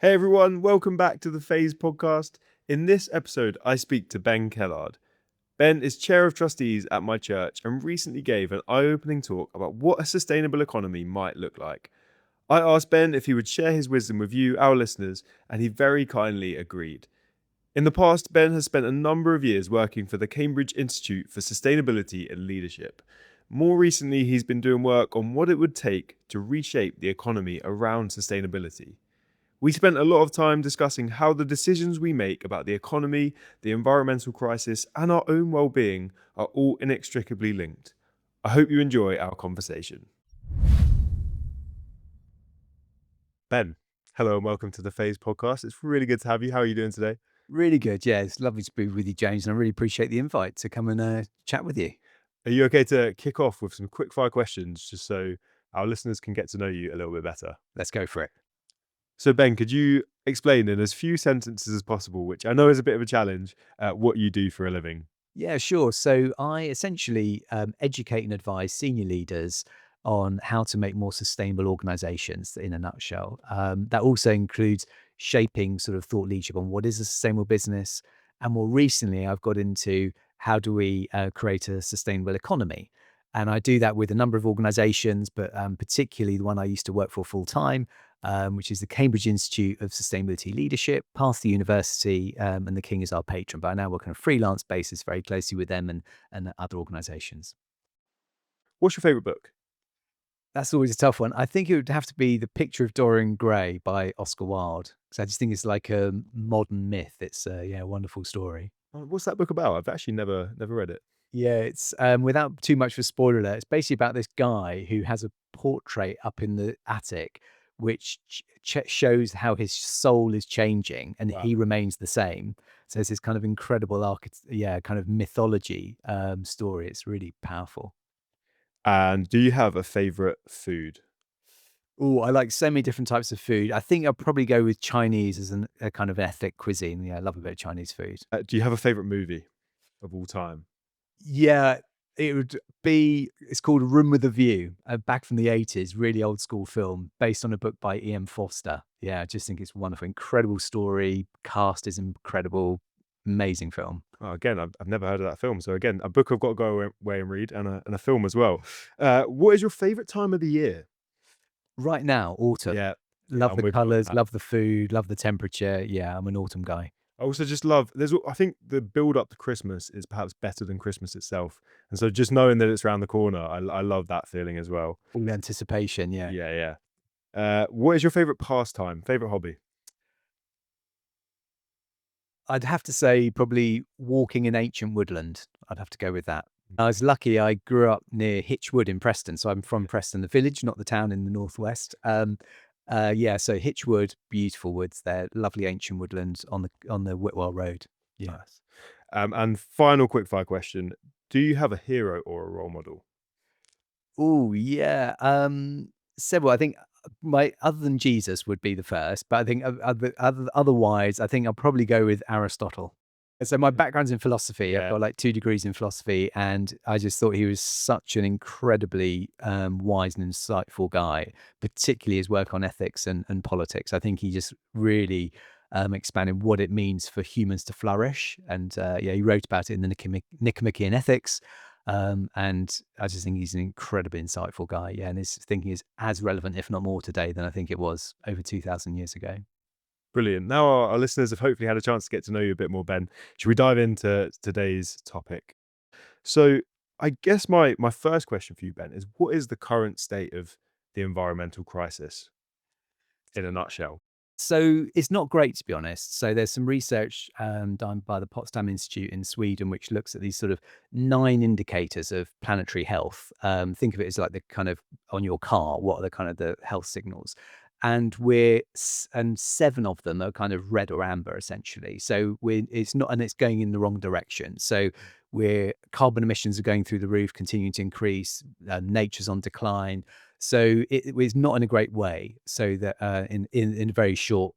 Hey everyone, welcome back to the Phase podcast. In this episode, I speak to Ben Kellard. Ben is chair of trustees at my church and recently gave an eye-opening talk about what a sustainable economy might look like. I asked Ben if he would share his wisdom with you, our listeners, and he very kindly agreed. In the past, Ben has spent a number of years working for the Cambridge Institute for Sustainability and Leadership. More recently, he's been doing work on what it would take to reshape the economy around sustainability. We spent a lot of time discussing how the decisions we make about the economy, the environmental crisis, and our own well-being are all inextricably linked. I hope you enjoy our conversation. Ben, hello and welcome to the Phase podcast. It's really good to have you. How are you doing today? Really good. Yeah, it's lovely to be with you, James, and I really appreciate the invite to come and chat with you. Are you okay to kick off with some quick fire questions just so our listeners can get to know you a little bit better? Let's go for it. So, Ben, could you explain in as few sentences as possible, which I know is a bit of a challenge, what you do for a living? Yeah, sure. So I essentially educate and advise senior leaders on how to make more sustainable organizations in a nutshell. That also includes shaping sort of thought leadership on what is a sustainable business. And more recently, I've got into how do we create a sustainable economy. And I do that with a number of organizations, but particularly the one I used to work for full time, which is the Cambridge Institute of Sustainability Leadership, past the university, and the King is our patron. But I now work on a freelance basis very closely with them and other organizations. What's your favourite book? That's always a tough one. I think it would have to be The Picture of Dorian Gray by Oscar Wilde, because I just think it's like a modern myth. It's a wonderful story. What's that book about? I've actually never read it. Yeah, it's without too much of a spoiler alert, it's basically about this guy who has a portrait up in the attic, which shows how his soul is changing and Wow. he remains the same. So it's this kind of incredible kind of mythology story. It's really powerful. And do you have a favorite food? Oh, I like so many different types of food. I think I'll probably go with Chinese as a kind of ethnic cuisine. Yeah, I love a bit of Chinese food. Do you have a favorite movie of all time? Yeah, it would be it's called Room with a View, back from the '80s, really old school film based on a book by Ian Foster. Yeah, I just think it's wonderful, incredible story, cast is incredible, amazing film. Oh, again, I've never heard of that film. So again, a book I've got to go away and read, and a film as well. What is your favorite time of the year? Right now, autumn. Yeah, yeah, Love I'm the with you on colors, that. love the food, love the temperature. Yeah, I'm an autumn guy. I also just love. I think the build up to Christmas is perhaps better than Christmas itself, and so just knowing that it's around the corner, I love that feeling as well. All the anticipation, yeah. Yeah, yeah. What is your favorite pastime? Favorite hobby? I'd have to say probably walking in ancient woodland. I'd have to go with that. I was lucky I grew up near Hitchwood in Preston, so I'm from Preston, the village, not the town in the northwest. Yeah, so Hitchwood, beautiful woods there, lovely ancient woodlands on the Whitwell Road. Yeah. Nice. And final quick fire question: do you have a hero or a role model? Oh, yeah. Several. I think my other than Jesus would be the first, but I think otherwise, I think I'll probably go with Aristotle. So my background's in philosophy. I've Yeah, got like 2 degrees in philosophy, and I just thought he was such an incredibly wise and insightful guy, particularly his work on ethics and politics. I think he just really expanded what it means for humans to flourish. And yeah, he wrote about it in the Nicomachean Ethics. And I just think he's an incredibly insightful guy. Yeah, and his thinking is as relevant, if not more, today than I think it was over 2,000 years ago. brilliant. Now our listeners have hopefully had a chance to get to know you a bit more, Ben. Should we dive into today's topic? So I guess my first question for you, Ben, is what is the current state of the environmental crisis in a nutshell? So it's not great, to be honest. So there's some research done by the Potsdam Institute in Sweden, which looks at these sort of 9 indicators of planetary health. Think of it as like the kind of on your car, what are the kind of the health signals? And and 7 of them are kind of red or amber, essentially. So it's not, and it's going in the wrong direction. So we're carbon emissions are going through the roof, continuing to increase. Nature's on decline, so it was not in a great way. So that in a very short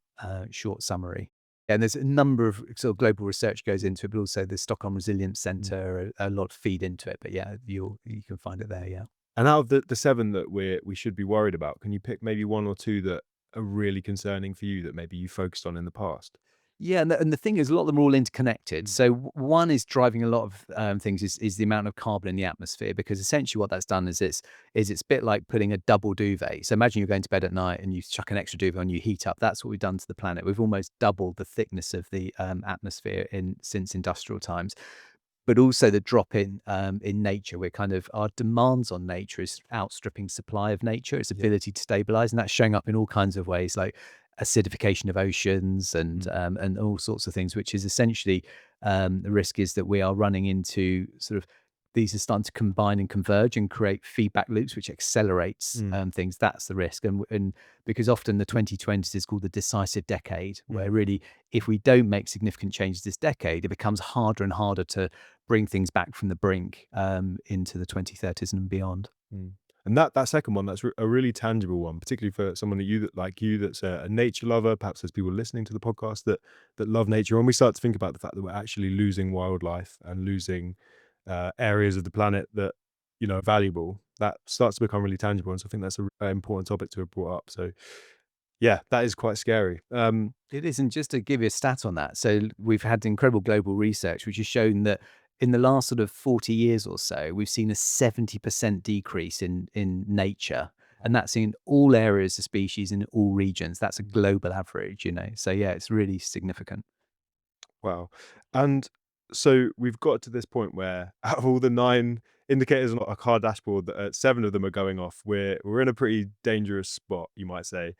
summary, and there's a number of sort of global research goes into it, but also the Stockholm Resilience Mm. Centre, a lot feed into it. But yeah, you can find it there. Yeah. And out of the seven that we should be worried about, can you pick maybe one or two that are really concerning for you that maybe you focused on in the past? Yeah, and the thing is, a lot of them are all interconnected. Mm. So one is driving a lot of things is the amount of carbon in the atmosphere, because essentially what that's done is it's a bit like putting a double duvet. So imagine you're going to bed at night and you chuck an extra duvet on, you heat up. That's what we've done to the planet. We've almost doubled the thickness of the atmosphere in since industrial times. But also the drop in nature. We're kind of, our demands on nature is outstripping supply of nature, its Yeah. ability to stabilize, and that's showing up in all kinds of ways, like acidification of oceans Mm. and all sorts of things, which is essentially, the risk is that we are running into sort of, these are starting to combine and converge and create feedback loops, which accelerates Mm. things. That's the risk, and because often the 2020s is called the decisive decade, where Mm. really, if we don't make significant changes this decade, it becomes harder and harder to bring things back from the brink into the 2030s and beyond. Mm. And that second one, that's a really tangible one, particularly for someone that you that like you that's a nature lover. Perhaps there's people listening to the podcast that love nature. When we start to think about the fact that we're actually losing wildlife and losing areas of the planet that are valuable, that starts to become really tangible. And so I think that's a important topic to have brought up. So yeah, that is quite scary. It isn't, just to give you a stat on that. So we've had incredible global research, which has shown that in the last sort of 40 years or so, we've seen a 70% decrease in nature. And that's in all areas of species in all regions. That's a global average. So yeah, it's really significant. Wow. And so we've got to this point where out of all the 9 indicators on a car dashboard, that 7 of them are going off. We're in a pretty dangerous spot, you might say.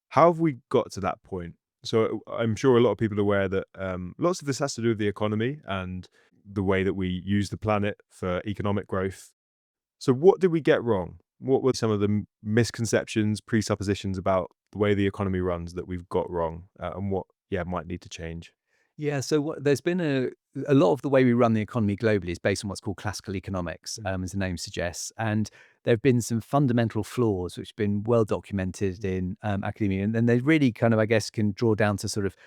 How have we got to that point? So I'm sure a lot of people are aware that lots of this has to do with the economy and the way that we use the planet for economic growth. So what did we get wrong? What were some of the misconceptions, presuppositions about the way the economy runs that we've got wrong, and what, yeah, might need to change? Yeah, so there's been a lot of the way we run the economy globally is based on what's called classical economics, Mm. as the name suggests, and there have been some fundamental flaws which have been well documented in academia, and they really kind of, I guess, can draw down to sort of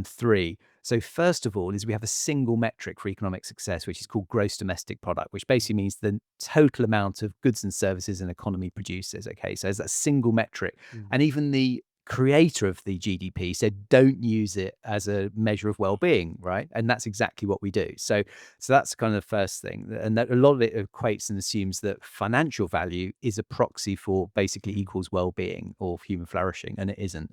three. So first of all, is we have a single metric for economic success, which is called gross domestic product, which basically means the total amount of goods and services an economy produces. Okay, so there's that single metric, Mm. and even the creator of the GDP said, don't use it as a measure of well-being, right? And that's exactly what we do. So that's kind of the first thing, and that a lot of it equates and assumes that financial value is a proxy for basically Mm. equals well-being or human flourishing, and it isn't.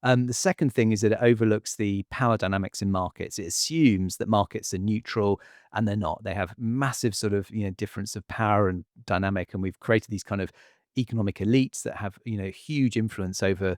The second thing is that it overlooks the power dynamics in markets. It assumes that markets are neutral, and they're not. They have massive sort of difference of power and dynamic, and we've created these kind of economic elites that have huge influence over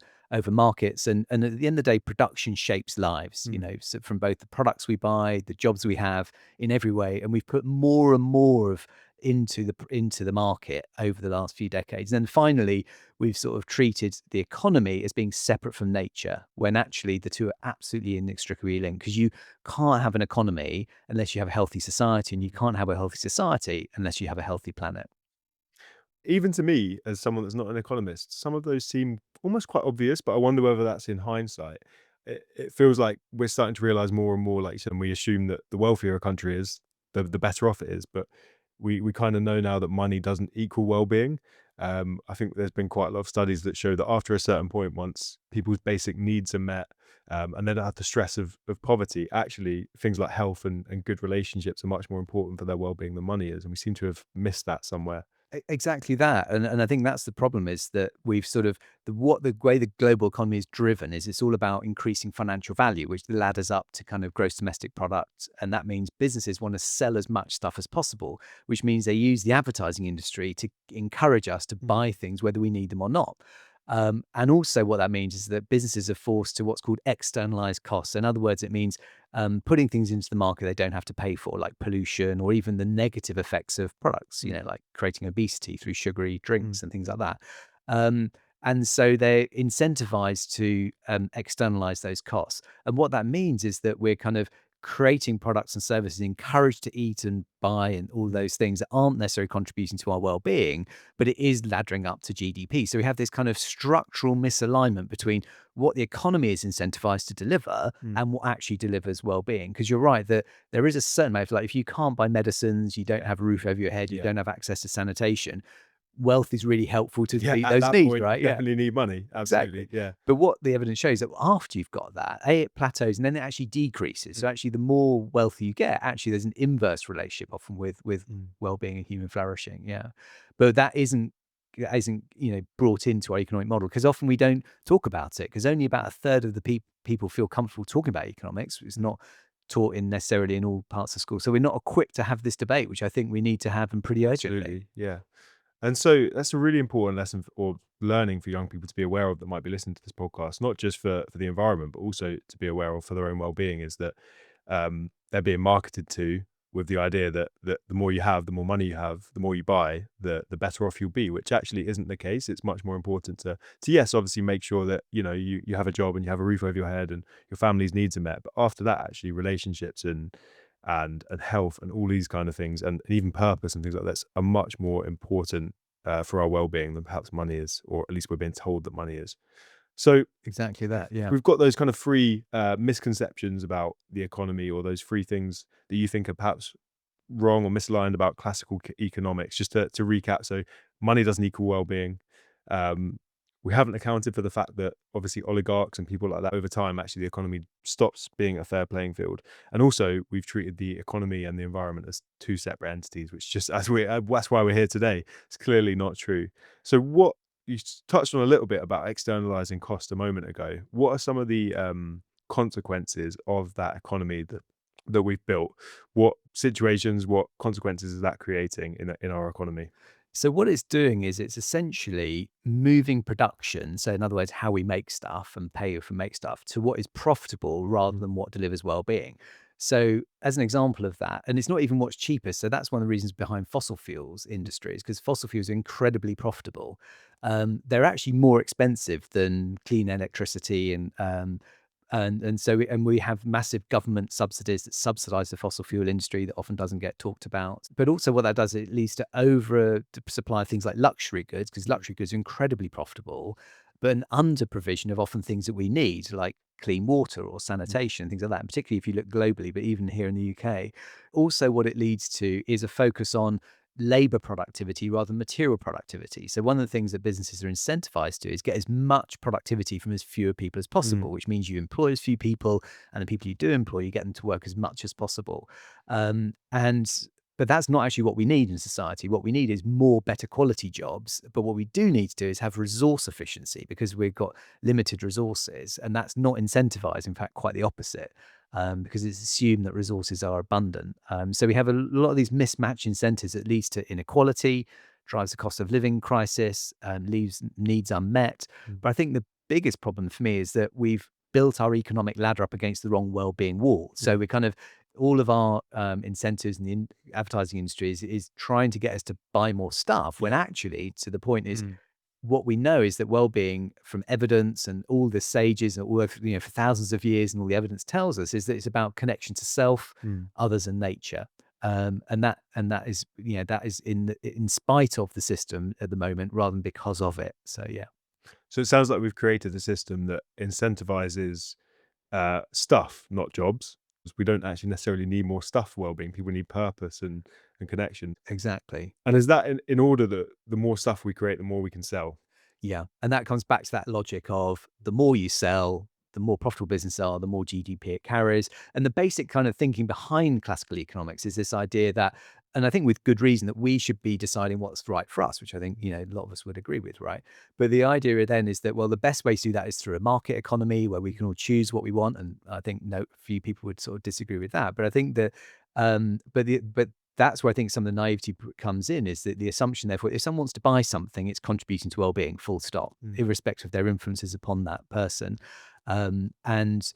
markets, and at the end of the day, production shapes lives, Mm. so from both the products we buy, the jobs we have, in every way, and we've put more and more of into the market over the last few decades. And then finally, we've sort of treated the economy as being separate from nature, when actually the two are absolutely inextricably linked, because you can't have an economy unless you have a healthy society, and you can't have a healthy society unless you have a healthy planet. Even to me, as someone that's not an economist, some of those seem almost quite obvious, but I wonder whether that's in hindsight. It feels like we're starting to realize more and more, like you said, and we assume that the wealthier a country is, the better off it is. But we kind of know now that money doesn't equal well-being. I think there's been quite a lot of studies that show that after a certain point, once people's basic needs are met, and they don't have the stress of poverty, actually things like health and good relationships are much more important for their well-being than money is. And we seem to have missed that somewhere. Exactly that, and I think that's the problem, is that we've sort of, the way the global economy is driven is it's all about increasing financial value, which ladders up to kind of gross domestic product, and that means businesses want to sell as much stuff as possible, which means they use the advertising industry to encourage us to Mm. buy things whether we need them or not. And also, what that means is that businesses are forced to what's called externalized costs. In other words, it means putting things into the market they don't have to pay for, like pollution or even the negative effects of products, Mm. like creating obesity through sugary Mm. drinks and things like that. Um, and so they're incentivized to externalize those costs. And what that means is that we're kind of creating products and services encouraged to eat and buy and all Mm. those things that aren't necessarily contributing to our well-being, but it is laddering up to GDP. So we have this kind of structural misalignment between what the economy is incentivized to deliver Mm. and what actually delivers well-being. Because you're right that there is a certain amount of, like, if you can't buy medicines, you don't have a roof over your head, you Yeah. don't have access to sanitation, wealth is really helpful to Yeah, meet at those that needs, point, right? Yeah. definitely need money. Exactly. Absolutely. Yeah. But what the evidence shows that after you've got that, it plateaus and then it actually decreases. Mm, So actually, the more wealthy you get, actually, there's an inverse relationship often with mm. well-being and human flourishing. Yeah, but that isn't brought into our economic model because often we don't talk about it because only about a third of the people feel comfortable talking about economics. It's not taught in necessarily in all parts of school, so we're not equipped to have this debate, which I think we need to have and pretty urgently. Absolutely. Yeah. And so that's a really important lesson or learning for young people to be aware of that might be listening to this podcast, not just for the environment, but also to be aware of for their own well-being, is that they're being marketed to with the idea that the more you have, the more money you have, the more you buy, the better off you'll be, which actually isn't the case. It's much more important to yes, obviously make sure that you have a job and you have a roof over your head and your family's needs are met. But after that, actually relationships and health and all these kind of things and even purpose and things like that are much more important for our well-being than perhaps money is, or at least we're being told that money is. So Exactly that. Yeah. we've got those kind of three misconceptions about the economy, or those three things that you think are perhaps wrong or misaligned about classical economics. Just to recap, so money doesn't equal well-being. Um, we haven't accounted for the fact that obviously oligarchs and people like that, over time, actually the economy stops being a fair playing field. And also we've treated the economy and the environment as two separate entities, which just that's why we're here today. It's clearly not true. So what you touched on a little bit about externalizing cost a moment ago. What are some of the consequences of that economy that we've built? What situations, what consequences is that creating in our economy? So what it's doing is it's essentially moving production, so in other words, how we make stuff and pay for make stuff, to what is profitable rather Mm, than what delivers well-being. So as an example of that, and it's not even what's cheapest. So that's one of the reasons behind fossil fuels industries, because fossil fuels are incredibly profitable. They're actually more expensive than clean electricity and we have massive government subsidies that subsidize the fossil fuel industry that often doesn't get talked about. But also what that does, it leads to over supply of things like luxury goods, because mm, luxury goods are incredibly profitable, but an under provision of often things that we need, like clean water or mm, sanitation, things like that, and particularly if you look globally, but even here in the UK. Also, what it leads to is a focus on labor productivity rather than material productivity. So one of the things that businesses are incentivized to is get as much productivity from as fewer people as mm, possible, which means you employ as few people, and the people you do employ, you get them to work as much as possible. And but that's not actually what we need in society. What we need is more better quality jobs. But what we do need to do is have resource efficiency because we've got limited resources, and that's not incentivized. In fact, quite the opposite because it's assumed that resources are abundant. So we have a lot of these mismatch incentives that leads to inequality, drives the cost of living crisis, and leaves needs unmet. mm, But I think the biggest problem for me is that we've built our economic ladder up against the wrong well-being wall. So mm, we're kind of all of our incentives in the advertising industry is trying to get us to buy more stuff when yeah, actually to the point is mm, what we know is that well-being from evidence and all the sages and all of, for thousands of years and all the evidence tells us is that it's about connection to self, mm. others and nature. And that is that is in spite of the system at the moment rather than because of it. So yeah. So it sounds like we've created a system that incentivizes stuff, not jobs. 'Cause we don't actually necessarily need more stuff for well-being. People need purpose and connection. Exactly. And is that in order that the more stuff we create, the more we can sell? Yeah, and that comes back to that logic of the more you sell, the more profitable businesses are, the more GDP it carries. And the basic kind of thinking behind classical economics is this idea that, and I think with good reason, that we should be deciding what's right for us, which I think, a lot of us would agree with, right? But the idea then is that, well, the best way to do that is through a market economy where we can all choose what we want. And I think no few people would sort of disagree with that. But I think that but that's where I think some of the naivety comes in is that the assumption, therefore, if someone wants to buy something, it's contributing to well-being, full stop, Mm, irrespective of their influences upon that person. And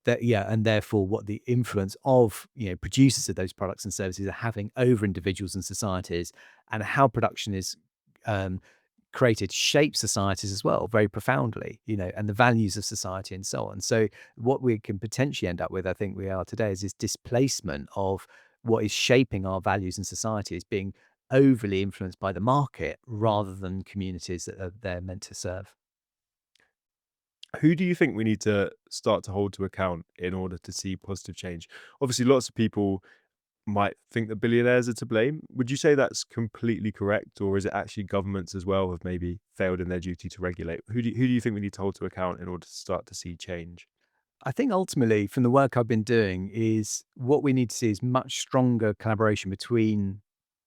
that, yeah, and therefore what the influence of, producers of those products and services are having over individuals and societies and how production is um, created shapes societies as well very profoundly, and the values of society and so on. So what we can potentially end up with, I think we are today, is this displacement of what is shaping our values in society is being overly influenced by the market mm. rather than communities that they're meant to serve. Who do you think we need to start to hold to account in order to see positive change? Obviously, lots of people might think that billionaires are to blame. Would you say that's completely correct, or is it actually governments as well have maybe failed in their duty to regulate? Who do you think we need to hold to account in order to start to see change? I think ultimately, from the work I've been doing, is what we need to see is much stronger collaboration between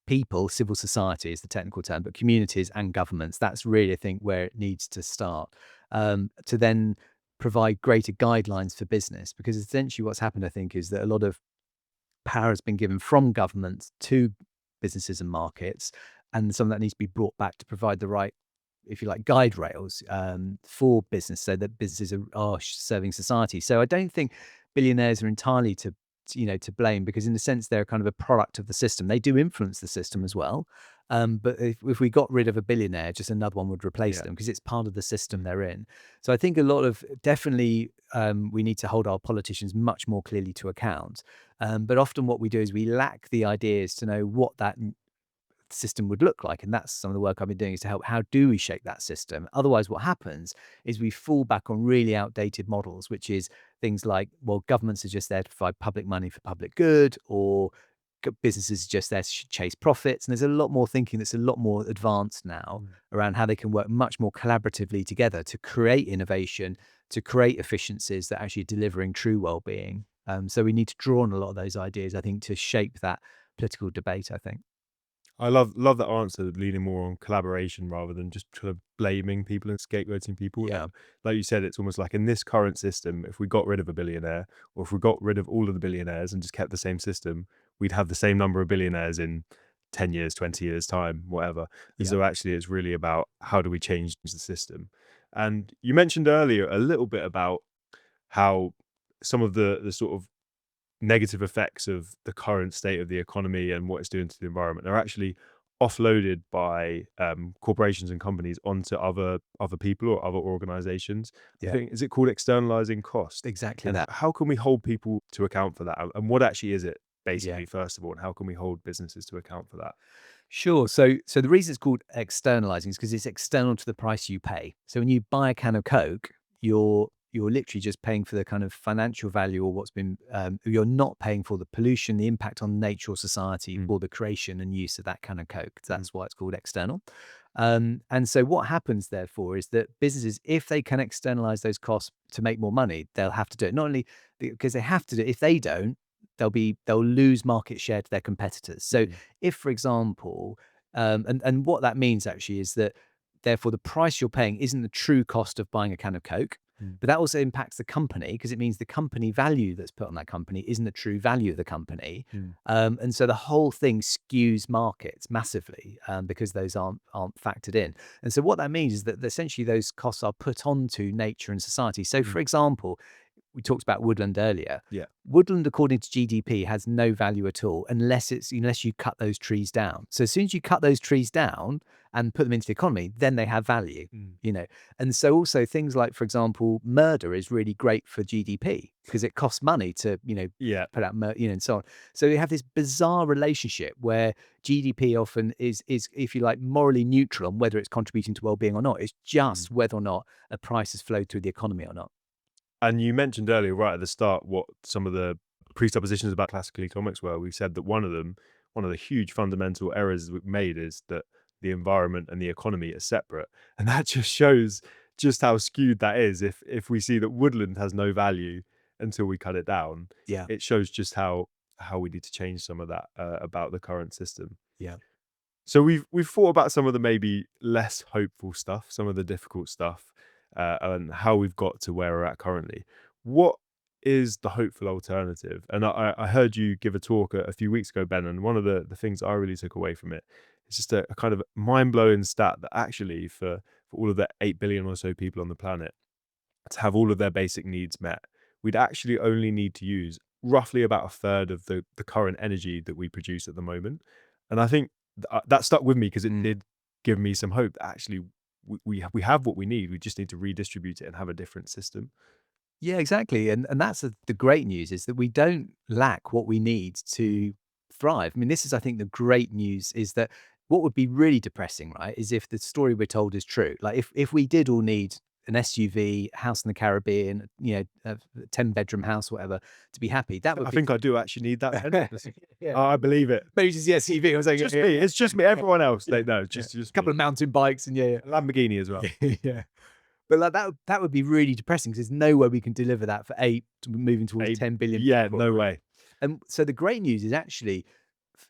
people, civil society is the technical term, but communities and governments. That's really, I think, where it needs to start, to then provide greater guidelines for business. Because essentially, what's happened, I think, is that a lot of power has been given from governments to businesses and markets, and some of that needs to be brought back to provide the right, if you like, guide rails for business, so that businesses are serving society. So I don't think billionaires are entirely to blame, because in a sense they're kind of a product of the system. They do influence the system as well. But if we got rid of a billionaire, just another one would replace Yeah. them, because it's part of the system they're in. So I think a lot of definitely we need to hold our politicians much more clearly to account. But often what we do is we lack the ideas to know what that system would look like. And that's some of the work I've been doing, is to help, how do we shape that system? Otherwise, what happens is we fall back on really outdated models, which is things like, well, governments are just there to provide public money for public good, or businesses are just there to chase profits. And there's a lot more thinking that's a lot more advanced now Mm. around how they can work much more collaboratively together to create innovation, to create efficiencies that are actually delivering true well-being. So we need to draw on a lot of those ideas, I think, to shape that political debate, I think. I love that answer, leaning more on collaboration rather than just kind of blaming people and scapegoating people. Yeah. Like you said, it's almost like in this current system, if we got rid of a billionaire, or if we got rid of all of the billionaires and just kept the same system, we'd have the same number of billionaires in 10 years, 20 years time, whatever. And Yeah. so actually it's really about how do we change the system. And you mentioned earlier a little bit about how some of the sort of negative effects of the current state of the economy and what it's doing to the environment are actually offloaded by corporations and companies onto other people or other organizations. I Yeah. think, is it called externalizing cost? Exactly And that. how can we hold people to account for that? And what actually is it, Yeah. basically, first of all, and how can we hold businesses to account for that? Sure. So the reason it's called externalizing is because it's external to the price you pay. So when you buy a can of Coke, you're literally just paying for the kind of financial value, or what's been you're not paying for the pollution, the impact on nature or society Mm, for the creation and use of that can of Coke. mhm, That's why it's called external. And so what happens therefore is that businesses, if they can externalize those costs to make more money, they'll have to do it. Not only because they have to do it, if they don't, they'll lose market share to their competitors. So mm, if, for example, and what that means actually is that therefore the price you're paying isn't the true cost of buying a can of Coke, mm, but that also impacts the company, because it means the company value that's put on that company isn't the true value of the company. mm, And so the whole thing skews markets massively, because those aren't factored in. And so what that means is that essentially those costs are put onto nature and society. So, mm. for example, we talked about woodland earlier. Yeah. Woodland, according to GDP, has no value at all unless you cut those trees down. So as soon as you cut those trees down and put them into the economy, then they have value. Mm. You know, and so also things like, for example, murder is really great for GDP because it costs money to Yeah. put out and so on. So you have this bizarre relationship where GDP often is, if you like, morally neutral on whether it's contributing to well-being or not. It's Mm. just whether or not a price has flowed through the economy or not. And you mentioned earlier, right at the start, what some of the presuppositions about classical economics were. We said that one of the huge fundamental errors we've made is that the environment and the economy are separate. And that just shows just how skewed that is. If we see that woodland has no value until we cut it down, Yeah. it shows just how we need to change some of that about the current system. Yeah. So we've thought about some of the maybe less hopeful stuff, some of the difficult stuff, and how we've got to where we're at currently. What is the hopeful alternative? And I heard you give a talk a few weeks ago, Ben, and one of the things I really took away from it is just a kind of mind blowing stat that actually for all of the 8 billion or so people on the planet to have all of their basic needs met, we'd actually only need to use roughly about a third of the current energy that we produce at the moment. And I think that stuck with me because it Mm. did give me some hope that actually we have what we need. We just need to redistribute it and have a different system. Yeah, exactly. And that's the great news, is that we don't lack what we need to thrive. I mean, this is, I think, the great news is that what would be really depressing, right, is if the story we're told is true. Like if we did all need an SUV, house in the Caribbean, a 10-bedroom house, whatever, to be happy. That would I be think I do actually need that, Ben. yeah. I believe it. Maybe just the SUV. I was like, Just me. It's just me. Everyone else, they know. Just a me. couple of mountain bikes, and A Lamborghini as well. yeah. But like that would be really depressing because there's no way we can deliver that for moving towards 10 billion Yeah, people. no way. And so the great news is actually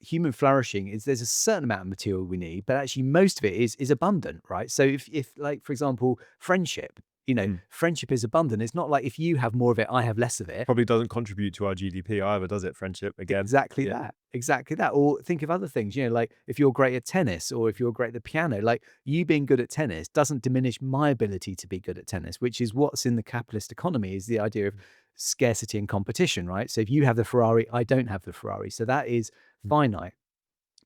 human flourishing is there's a certain amount of material we need, but actually most of it is abundant, right? So if like, for example, friendship, Mm. friendship is abundant. It's not like if you have more of it, I have less of it. Probably doesn't contribute to our GDP either, does it? Friendship again. Exactly Yeah. that. Exactly that. Or think of other things, like if you're great at tennis or if you're great at the piano, like you being good at tennis doesn't diminish my ability to be good at tennis, which is what's in the capitalist economy is the idea of scarcity and competition, right? So if you have the Ferrari, I don't have the Ferrari. So that is Mm. finite.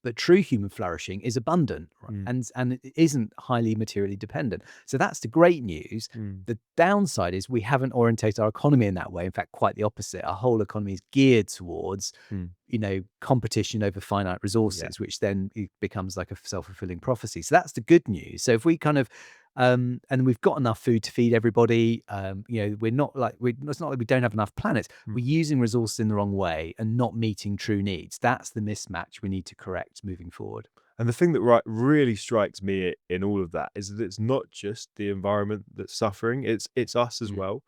But true human flourishing is abundant, right? Mm. And it isn't highly materially dependent. So that's the great news. Mm. The downside is we haven't orientated our economy in that way. In fact, quite the opposite. Our whole economy is geared towards, Mm. competition over finite resources, Yeah. which then it becomes like a self-fulfilling prophecy. So that's the good news. So if we kind of and we've got enough food to feed everybody. We're not like it's not like we don't have enough planets. Mm. We're using resources in the wrong way and not meeting true needs. That's the mismatch we need to correct moving forward. And the thing that really strikes me in all of that is that it's not just the environment that's suffering; it's us as Mm. well.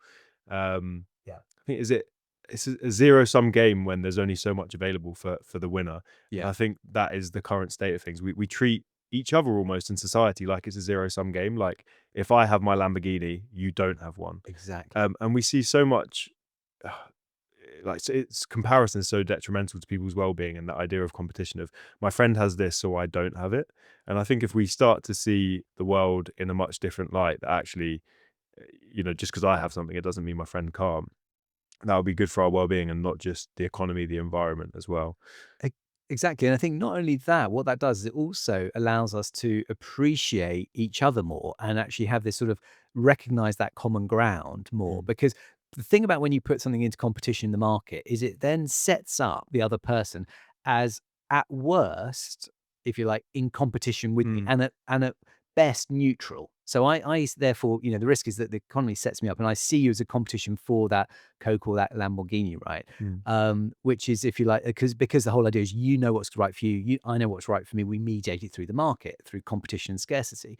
Yeah. I think it's a zero-sum game when there's only so much available for the winner. And Yeah. I think that is the current state of things. We treat each other almost in society like it's a zero-sum game. Like if I have my Lamborghini, you don't have one. Exactly. And we see so much. Like it's comparison is so detrimental to people's well-being, and that idea of competition of my friend has this so I don't have it. And I think if we start to see the world in a much different light, that actually just because I have something it doesn't mean my friend can't, that would be good for our well-being, and not just the economy, the environment as well. E- Exactly. And I think not only that, what that does is it also allows us to appreciate each other more and actually have this sort of recognize that common ground more. Mm. Because the thing about when you put something into competition in the market is it then sets up the other person as at worst, if you like, in competition with me Mm. and at best neutral. So therefore, the risk is that the economy sets me up and I see you as a competition for that Coke or that Lamborghini, right? Mm. Which is, if you like, because the whole idea is know what's right for you, I know what's right for me. We mediate it through the market, through competition and scarcity.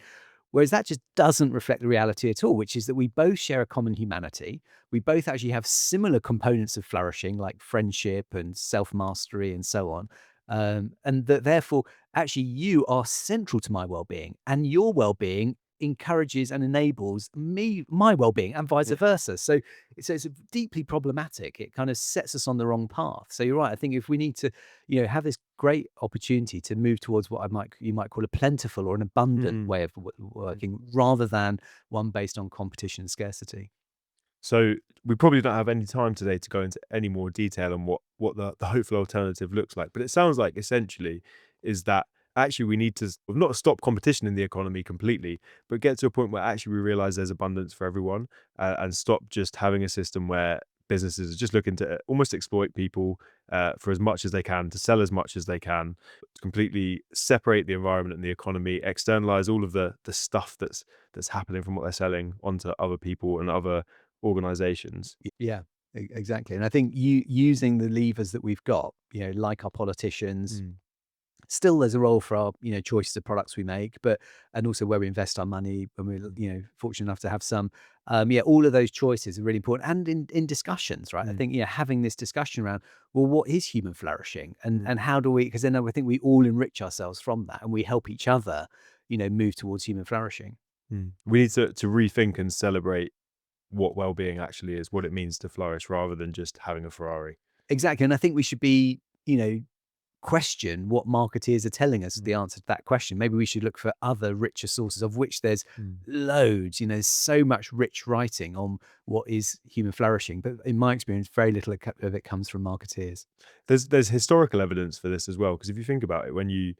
Whereas that just doesn't reflect the reality at all, which is that we both share a common humanity. We both actually have similar components of flourishing, like friendship and self mastery and so on. And that therefore, actually, you are central to my well being, and your well being encourages and enables my well-being and vice Yeah. versa. So it's deeply problematic. It kind of sets us on the wrong path. So you're right. I think if we need to, have this great opportunity to move towards what you might call a plentiful or an abundant Mm. way of working, rather than one based on competition and scarcity. So we probably don't have any time today to go into any more detail on what the hopeful alternative looks like. But it sounds like essentially is that actually we need to not stop competition in the economy completely, but get to a point where actually we realize there's abundance for everyone, and stop just having a system where businesses are just looking to almost exploit people for as much as they can, to sell as much as they can, completely separate the environment and the economy, externalize all of the stuff that's happening from what they're selling onto other people and other organizations. Yeah, exactly. And I think using the levers that we've got, like our politicians, Mm. still there's a role for our choices of products we make, but and also where we invest our money when we're fortunate enough to have some. All of those choices are really important, and in discussions, right? I Mm. think having this discussion around, well, what is human flourishing, and Mm. and how do we, because then I think we all enrich ourselves from that and we help each other move towards human flourishing. Mm. We need to rethink and celebrate what well-being actually is, what it means to flourish, rather than just having a Ferrari. Exactly. And I think we should be question what marketeers are telling us Mm. the answer to that question. Maybe we should look for other richer sources, of which there's Mm. loads. There's so much rich writing on what is human flourishing, but in my experience, very little of it comes from marketeers. There's historical evidence for this as well, because if you think about it, when you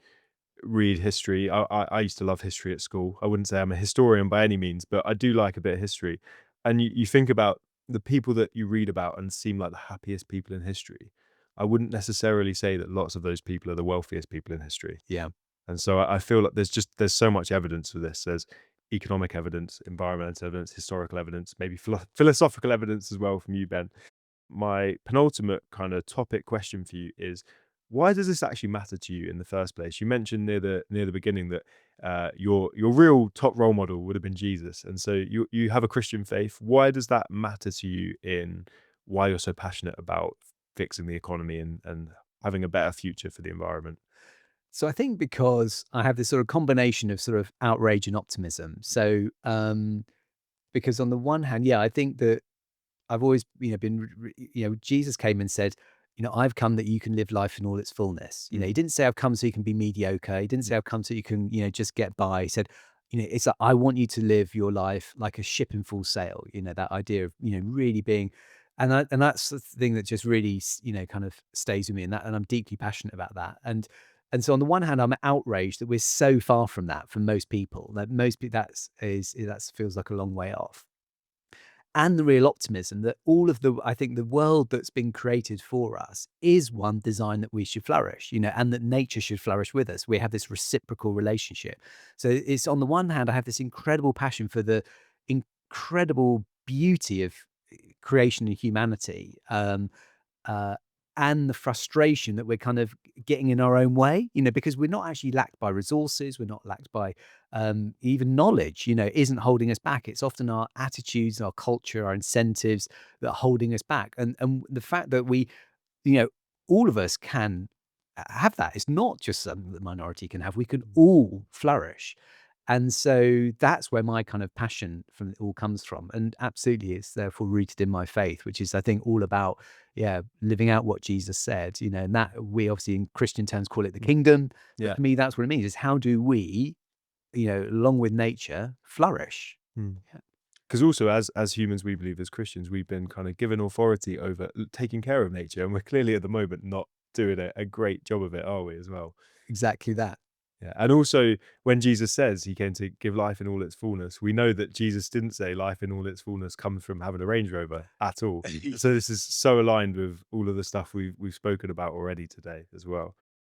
read history, I used to love history at school. I wouldn't say I'm a historian by any means, but I do like a bit of history. And you think about the people that you read about and seem like the happiest people in history. I wouldn't necessarily say that lots of those people are the wealthiest people in history. Yeah. And so I feel like there's so much evidence for this. economic evidence, environmental evidence, historical evidence, maybe philosophical evidence as well from you, Ben. My penultimate kind of topic question for you is, why does this actually matter to you in the first place? You mentioned near the beginning that your real top role model would have been Jesus, and so you have a Christian faith. Why does that matter to you in why you're so passionate about fixing the economy and having a better future for the environment? So I think because I have this sort of combination of sort of outrage and optimism. So because on the one hand, yeah, I think that I've always, been, Jesus came and said, I've come that you can live life in all its fullness. He Mm, didn't say I've come so you can be mediocre. He didn't say I've come so you can, just get by. He said, it's like, I want you to live your life like a ship in full sail. That idea of, really being, and that's the thing that just really, kind of stays with me, and I'm deeply passionate about that. And so on the one hand, I'm outraged that we're so far from that for most people. That most people, that feels like a long way off, and the real optimism that all of I think the world that's been created for us is one design that we should flourish, and that nature should flourish with us. We have this reciprocal relationship. So it's on the one hand, I have this incredible passion for the incredible beauty of creation and humanity. Uh, and the frustration that we're kind of getting in our own way, because we're not actually lacked by resources, we're not lacked by even knowledge, isn't holding us back. It's often our attitudes, our culture, our incentives that are holding us back. And the fact that you know, all of us can have that. It's not just something that the minority can have. We can all flourish. And so that's where my kind of passion from it all comes from. And absolutely, it's therefore rooted in my faith, which is, I think, all about, yeah, living out what Jesus said, and that we obviously in Christian terms call it the mm, kingdom. But yeah. for me, that's what it means is how do we, along with nature, flourish? Yeah, Because also, as humans, we believe as Christians, we've been kind of given authority over taking care of nature, and we're clearly at the moment not doing a great job of it, are we? As well. exactly that. Yeah, and also when Jesus says he came to give life in all its fullness, we know that Jesus didn't say life in all its fullness comes from having a Range Rover at all. So this is so aligned with all of the stuff we've spoken about already today as well.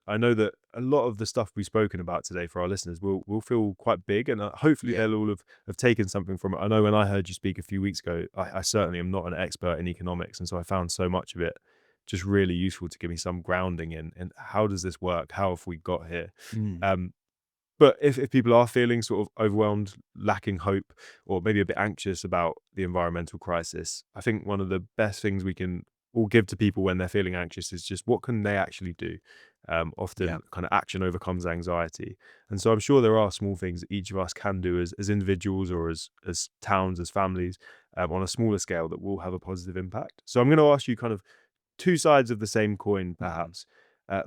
I know that a lot of the stuff we've spoken about today for our listeners will feel quite big, and hopefully Yeah. they'll all have taken something from it. I know when I heard you speak a few weeks ago, I certainly am not an expert in economics, and so I found so much of it just really useful to give me some grounding in and how does this work? How have we got here? Mm. Um, but if people are feeling sort of overwhelmed, lacking hope, or maybe a bit anxious about the environmental crisis, I think one of the best things we can all give to people when they're feeling anxious is just what can they actually do? Yeah. Often kind of action overcomes anxiety. And so I'm sure there are small things that each of us can do as individuals or as towns, as families, on a smaller scale that will have a positive impact. So I'm going to ask you kind of two sides of the same coin, Mhm. perhaps.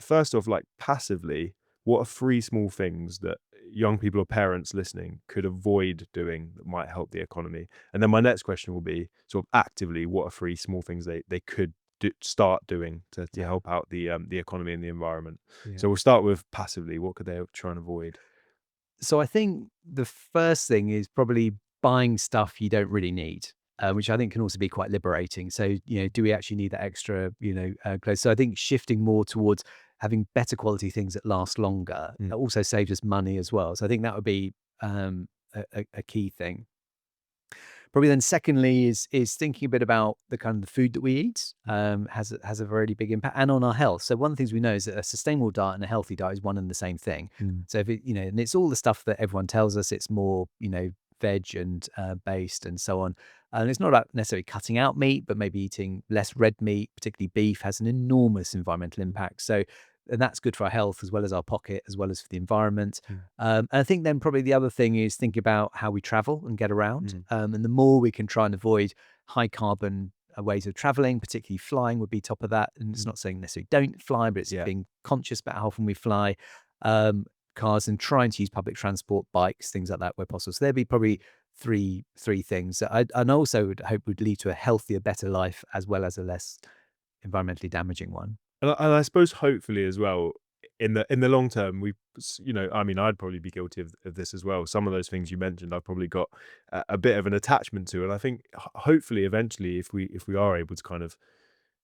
First off, like passively, what are three small things that young people or parents listening could avoid doing that might help the economy? And then my next question will be sort of actively, what are three small things they could start doing to Yeah. help out the economy and the environment? Yeah. So we'll start with passively. What could they try and avoid? So I think the first thing is probably buying stuff you don't really need, which I think can also be quite liberating. So, do we actually need that extra, clothes? So I think shifting more towards having better quality things that last longer Mm, also saves us money as well. So I think that would be a key thing. Probably then secondly is thinking a bit about the kind of the food that we eat, has a very big impact, and on our health. So one of the things we know is that a sustainable diet and a healthy diet is one and the same thing. mm, So if and it's all the stuff that everyone tells us, it's more, veg and based and so on. And it's not about necessarily cutting out meat, but maybe eating less red meat, particularly beef, has an enormous environmental impact. So, and that's good for our health as well as our pocket, as well as for the environment. mm, And I think then probably the other thing is think about how we travel and get around. mm, And the more we can try and avoid high carbon ways of traveling, particularly flying would be top of that. And it's mm. not saying necessarily don't fly, but it's Yeah. being conscious about how often we fly. Cars and trying to use public transport, bikes, things like that where possible. So there'd be probably three things that I and also would hope would lead to a healthier, better life as well as a less environmentally damaging one. And I suppose hopefully as well, in the long term, I mean, I'd probably be guilty of this as well. Some of those things you mentioned, I've probably got a bit of an attachment to, and I think hopefully eventually, if we are able to kind of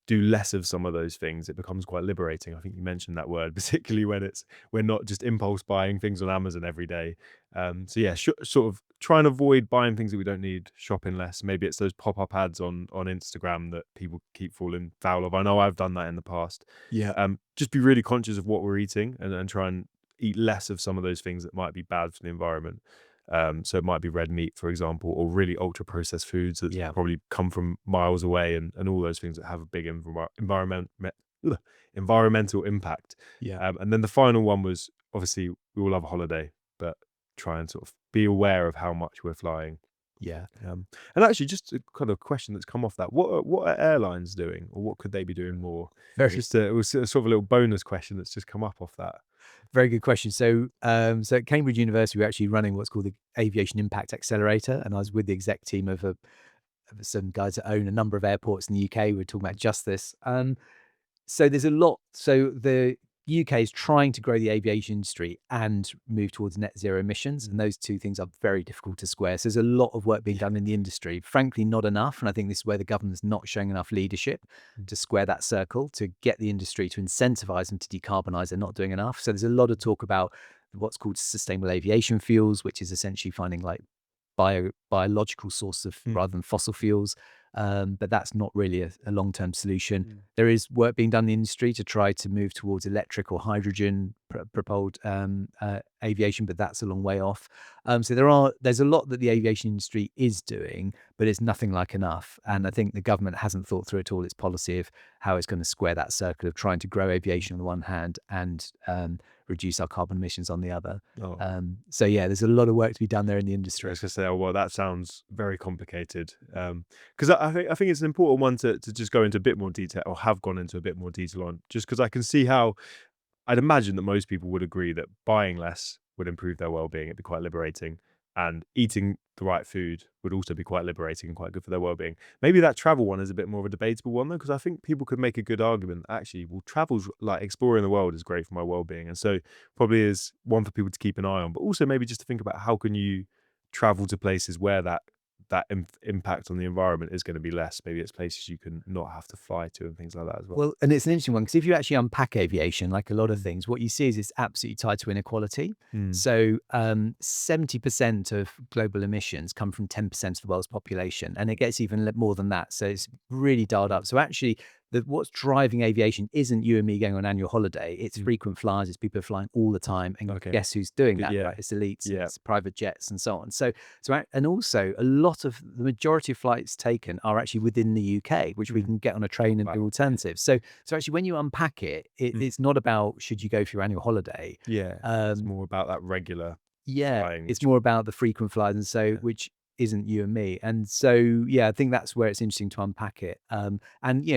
do less of some of those things, it becomes quite liberating. I think you mentioned that word, particularly when we're not just impulse buying things on Amazon every day. So yeah, sort of try and avoid buying things that we don't need, shopping less. Maybe it's those pop-up ads on Instagram that people keep falling foul of. I know I've done that in the past. Yeah. Just be really conscious of what we're eating, and try and eat less of some of those things that might be bad for the environment. So it might be red meat, for example, or really ultra processed foods that Yeah. probably come from miles away, and all those things that have a big environmental impact. Yeah. And then the final one was, obviously we all love a holiday, but try and sort of be aware of how much we're flying. Yeah. And actually, just a kind of question that's come off that: what are airlines doing, or what could they be doing more? Very, It was sort of a little bonus question that's just come up off that. very good question. So, so at Cambridge University, we're actually running what's called the Aviation Impact Accelerator, and I was with the exec team of some guys that own a number of airports in the UK. We were talking about just this. So there's a lot. So the UK is trying to grow the aviation industry and move towards net zero emissions, and those two things are very difficult to square. So there's a lot of work being done in the industry. Frankly, not enough, and I think this is where the government's not showing enough leadership to square that circle, to get the industry to incentivize them to decarbonize. They're not doing enough. So there's a lot of talk about what's called sustainable aviation fuels, which is essentially finding like biological source of rather than fossil fuels. But that's not really a long-term solution. There is work being done in the industry to try to move towards electric or hydrogen propelled aviation, but that's a long way off. So there's a lot that the aviation industry is doing, but it's nothing like enough. And I think the government hasn't thought through at all its policy of how it's going to square that circle of trying to grow aviation on the one hand and reduce our carbon emissions on the other. Oh. So yeah, there's a lot of work to be done there in the I industry. was gonna say, oh, well, that sounds very complicated. Because I think it's an important one to just go into a bit more detail, or have gone into a bit more detail on, just because I can see how I'd imagine that most people would agree that buying less would improve their well-being. It'd be quite liberating, and eating the right food would also be quite liberating and quite good for their well-being. Maybe that travel one is a bit more of a debatable one though, because I think people could make a good argument. Actually, well, travel's like exploring the world is great for my well-being, and so probably is one for people to keep an eye on. But also maybe just to think about how can you travel to places where that impact on the environment is going to be less. Maybe it's places you can not have to fly to and things like that as well. Well, and it's an interesting one because if you actually unpack aviation, like a lot of things, what you see is it's absolutely tied to inequality. So 70% of global emissions come from 10% of the world's population, and it gets even more than that. So it's really dialed up. So actually, what's driving aviation isn't you and me going on annual holiday. It's frequent flyers. It's people flying all the time. And guess who's doing that? Yeah. Right? It's elites, it's private jets and so on. And also a lot of the majority of flights taken are actually within the UK, which we can get on a train and do alternatives. So actually when you unpack it, it's not about should you go for your annual holiday. Yeah. It's more about that regular flying. It's more about the frequent flyers, and so which isn't you and me. And so I think that's where it's interesting to unpack it. And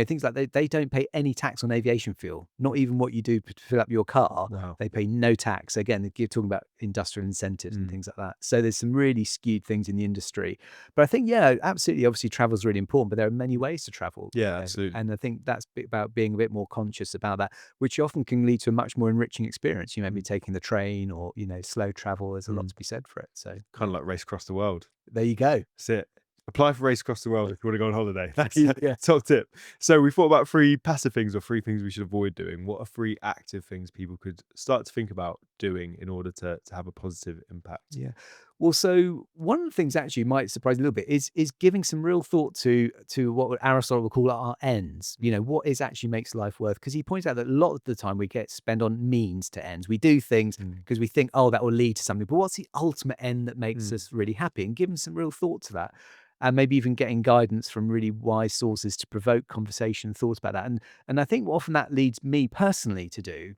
things like they don't pay any tax on aviation fuel, not even what you do to fill up your car. Wow. They pay no tax. Again, you're talking about industrial incentives and things like that. So there's some really skewed things in the industry. But I think absolutely, obviously travel is really important, but there are many ways to travel. Yeah, absolutely. And I think that's about being a bit more conscious about that, which often can lead to a much more enriching experience. You may be taking the train or slow travel. There's a lot to be said for it. So Kind of like race across the world. there you go. That's it. Apply for Race Across the World if you want to go on holiday. That's Yeah. top tip. So we thought about 3 passive things or 3 things we should avoid doing. What are 3 active things people could start to think about doing in order to have a positive impact? Yeah. Well, so one of the things actually might surprise a little bit is giving some real thought to what Aristotle would call our ends. What is actually makes life worth? Because he points out that a lot of the time we get spent on means to ends. We do things because we think, oh, that will lead to something. But what's the ultimate end that makes us really happy? And giving some real thought to that. And maybe even getting guidance from really wise sources to provoke conversation, thoughts about that. And I think what often that leads me personally to do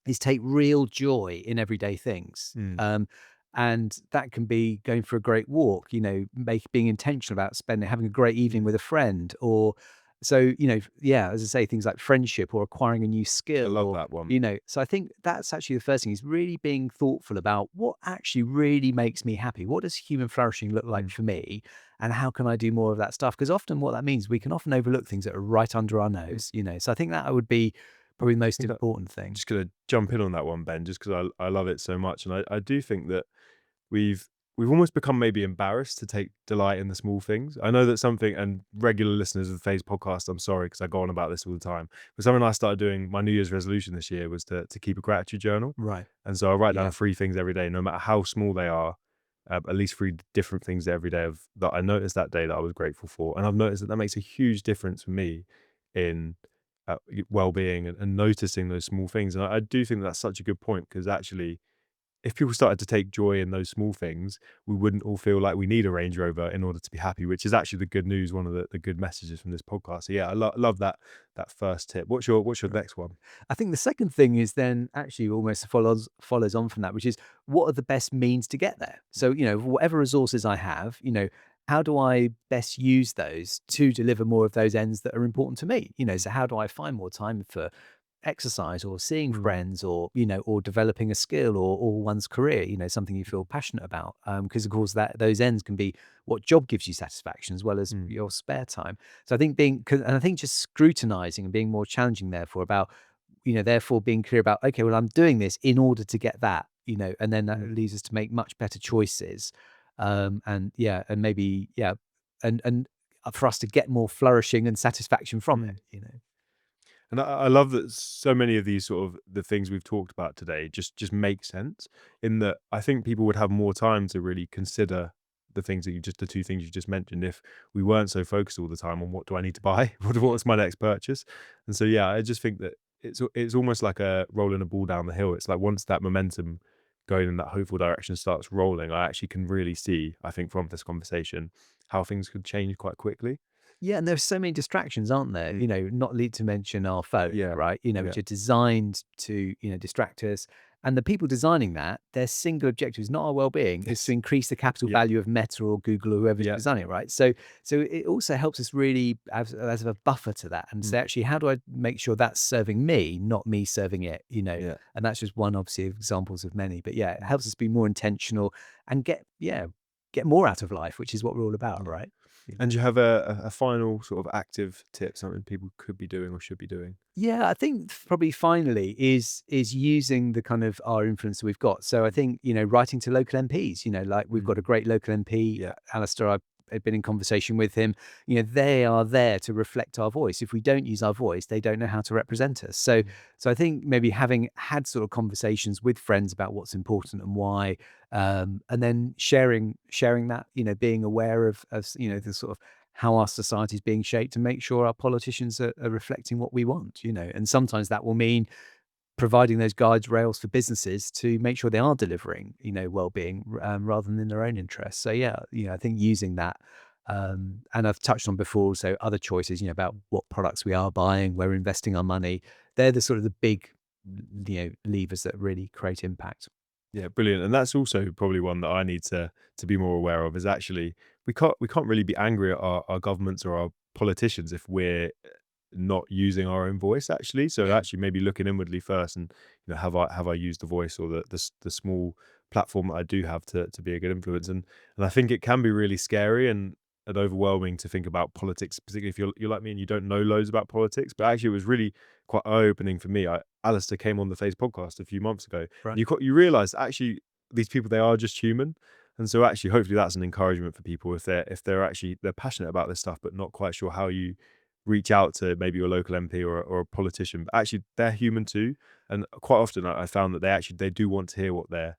is take real joy in everyday things. And that can be going for a great walk, being intentional about having a great evening with a friend, or so, as I say, things like friendship or acquiring a new skill. I love that one. So I think that's actually the first thing is really being thoughtful about what actually really makes me happy. What does human flourishing look like for me? And how can I do more of that stuff? Because often what that means, we can often overlook things that are right under our nose, So I think that would be probably the most important thing. I'm just going to jump in on that one, Ben, just because I love it so much. And I do think that we've we've almost become maybe embarrassed to take delight in the small things. I know that something, and regular listeners of the Phase podcast, I'm sorry because I go on about this all the time, but something I started doing, my New Year's resolution this year was to keep a gratitude journal. Right. And so I write down Yeah. 3 things every day, no matter how small they are, at least 3 different things every day of that I noticed that day that I was grateful for. And I've noticed that that makes a huge difference for me in well-being and noticing those small things. And I do think that's such a good point because actually, if people started to take joy in those small things, we wouldn't all feel like we need a Range Rover in order to be happy, which is actually the good news, one of the good messages from this podcast. So yeah, I love that first tip. What's your Right. next one? I think the second thing is then actually almost follows on from that, which is what are the best means to get there? So, whatever resources I have, how do I best use those to deliver more of those ends that are important to me? So how do I find more time for exercise or seeing Mm, friends or or developing a skill or one's career, something you feel passionate about, because of course that those ends can be what job gives you satisfaction as well as mm, your spare time. So I think and I think just scrutinizing and being more challenging therefore about therefore being clear about, okay, well, I'm doing this in order to get that, and then that mm, leads us to make much better choices. And yeah, and maybe, yeah, and for us to get more flourishing and satisfaction from mm. it. And I love that so many of these sort of the things we've talked about today just make sense in that I think people would have more time to really consider the 2 things you just mentioned if we weren't so focused all the time on what do I need to buy, what's my next purchase. And so yeah, I just think that it's almost like a rolling a ball down the hill. It's like once that momentum going in that hopeful direction starts rolling, I actually can really see, I think from this conversation, how things could change quite quickly. Yeah, and there's so many distractions, aren't there? Mm, Not need to mention our phones, yeah, right? yeah, Which are designed to, distract us. And the people designing that, their single objective is not our well-being, is to yes, increase the capital yeah, value of Meta or Google or whoever's yeah. designing it, right? So it also helps us really as a buffer to that and Mm. say, actually, how do I make sure that's serving me, not me serving it? Yeah. And that's just one, obviously, of examples of many. But yeah, it Mm. helps us be more intentional and get more out of life, which is what we're all about, Yeah. right? Yeah. And do you have a final sort of active tip, something people could be doing or should be doing? Yeah, I think probably finally is using the kind of our influence that we've got. So I think, writing to local MPs, like we've got a Mm. great local MP, Yeah. Alistair, I've been in conversation with him. They are there to reflect our voice. If we don't use our voice, they don't know how to represent us. So Mm. so I think maybe having had sort of conversations with friends about what's important and why, and then sharing that, being aware of the sort of how our society is being shaped to make sure our politicians are reflecting what we want, and sometimes that will mean providing those guides rails for businesses to make sure they are delivering, well-being rather than in their own interests. So yeah, I think using that, and I've touched on before, so other choices, about what products we are buying, where we're investing our money, they're the sort of the big, levers that really create impact. Yeah, brilliant. And that's also probably one that I need to be more aware of is actually we can't really be angry at our governments or our politicians if we're not using our own voice actually. So actually maybe looking inwardly first and have I used the voice or the small platform that I do have to be a good influence. And I think it can be really scary and overwhelming to think about politics, particularly if you're like me and you don't know loads about politics. But actually it was really quite eye-opening for me. Alistair came on the Face podcast a few months ago, and Right. you realize actually these people, they are just human. And so actually hopefully that's an encouragement for people if they're actually they're passionate about this stuff but not quite sure how you reach out to maybe your local MP or a politician, but actually they're human too. And quite often I found that they do want to hear what their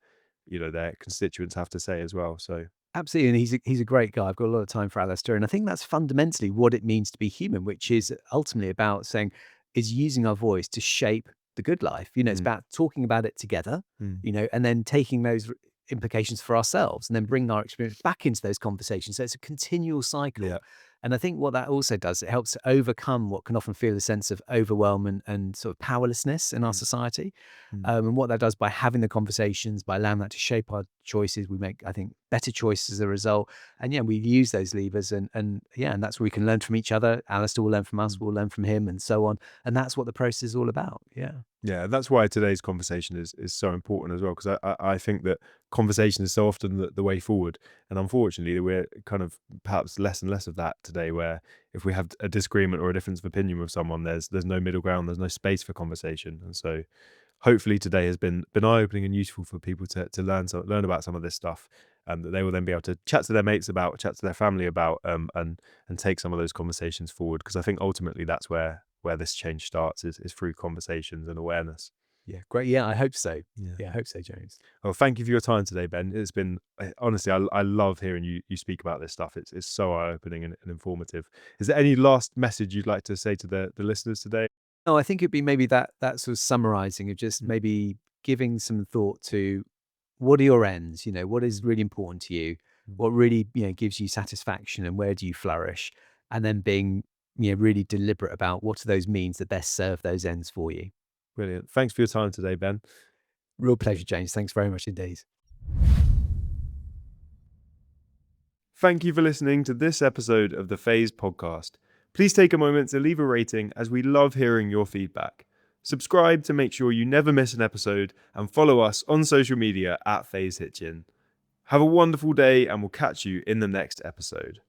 constituents have to say as well. So Absolutely, and he's a great guy. I've got a lot of time for Alistair, and I think that's fundamentally what it means to be human, which is ultimately about saying is using our voice to shape the good life. It's mm, about talking about it together, mm, and then taking those implications for ourselves, and then bringing our experience back into those conversations. So it's a continual yeah, cycle. And I think what that also does, it helps to overcome what can often feel a sense of overwhelm and sort of powerlessness in our mm, society. mm, And what that does by having the conversations, by allowing that to shape our choices, we make, I think, better choices as a result. And yeah, we use those levers and yeah, and that's where we can learn from each other. Alistair will learn from us, mm. we'll learn from him, and so on. And that's what the process is all about. Yeah. Yeah, that's why today's conversation is so important as well, because I think that conversation is so often the way forward. And unfortunately, we're kind of perhaps less and less of that today, where if we have a disagreement or a difference of opinion with someone, there's no middle ground, there's no space for conversation. And so hopefully today has been eye-opening and useful for people to learn about some of this stuff. that they will then be able to chat to their mates about, chat to their family about, and take some of those conversations forward. Because I think ultimately that's where this change starts is through conversations and awareness. Yeah, great. Yeah, I hope so. Yeah. Yeah, I hope so, James. Well, thank you for your time today, Ben. It's been honestly, I love hearing you speak about this stuff. It's so eye-opening and informative. Is there any last message you'd like to say to the listeners today? No, I think it'd be maybe that sort of summarizing of just maybe giving some thought to what are your ends? You know, what is really important to you? What really, gives you satisfaction and where do you flourish? And then being, really deliberate about what are those means that best serve those ends for you. Brilliant. Thanks for your time today, Ben. Real pleasure, James. Thanks very much indeed. Thank you for listening to this episode of the Phase podcast. Please take a moment to leave a rating, as we love hearing your feedback. Subscribe to make sure you never miss an episode, and follow us on social media at Phase Hitchin. Have a wonderful day, and we'll catch you in the next episode.